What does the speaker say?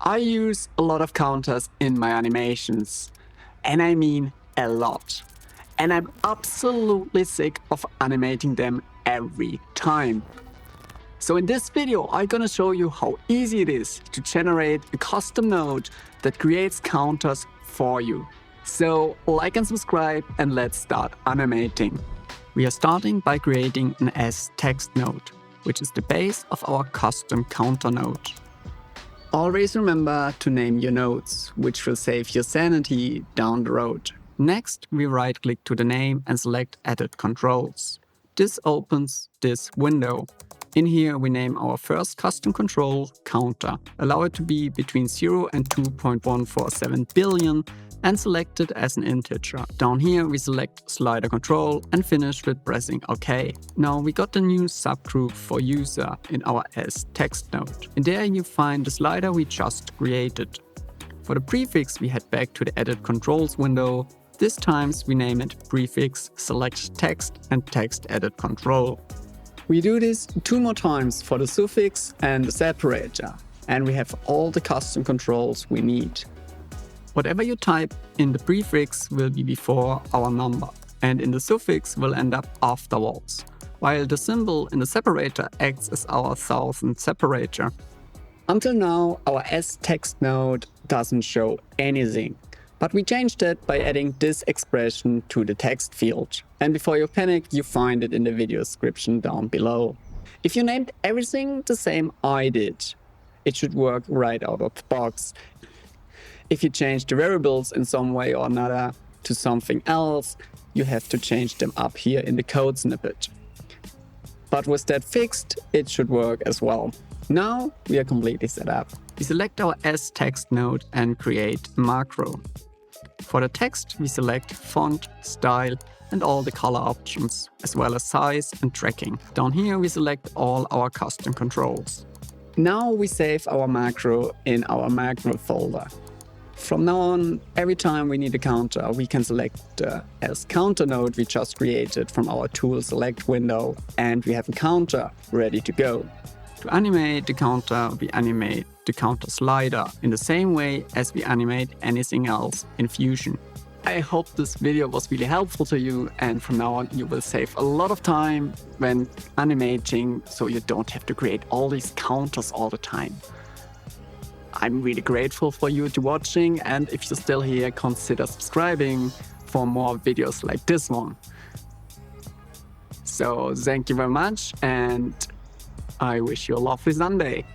I use a lot of counters in my animations, and I mean a lot. And I'm absolutely sick of animating them every time. So in this video, I'm gonna show you how easy it is to generate a custom node that creates counters for you. So like and subscribe and let's start animating. We are starting by creating an sText node, which is the base of our custom counter node. Always remember to name your nodes, which will save your sanity down the road. Next, we right-click to the name and select Edit Controls. This opens this window. In here, we name our first custom control counter. Allow it to be between 0 and 2.147 billion and select it as an integer. Down here, we select slider control and finish with pressing OK. Now we got the new subgroup for user in our sText node. In there you find the slider we just created. For the prefix, we head back to the Edit Controls window. This time we name it Prefix, select Text and Text Edit Control. We do this 2 more times for the suffix and the separator, and we have all the custom controls we need. Whatever you type in the prefix will be before our number, and in the suffix will end up afterwards, while the symbol in the separator acts as our 1000 separator. Until now, our sText node doesn't show anything, but we changed it by adding this expression to the text field. And before you panic, you find it in the video description down below. If you named everything the same I did, it should work right out of the box. If you change the variables in some way or another to something else, you have to change them up here in the code snippet. But with that fixed, it should work as well. Now we are completely set up. We select our sText node and create a macro. For the text, we select font, style, and all the color options, as well as size and tracking. Down here, we select all our custom controls. Now we save our macro in our macro folder. From now on, every time we need a counter, we can select the sCounter node we just created from our tool select window, and we have a counter ready to go. To animate the counter, we animate the counter slider in the same way as we animate anything else in Fusion. I hope this video was really helpful to you, and from now on you will save a lot of time when animating, so you don't have to create all these counters all the time. I'm really grateful for you to watching, and if you're still here, consider subscribing for more videos like this one. So thank you very much, and I wish you a lovely Sunday.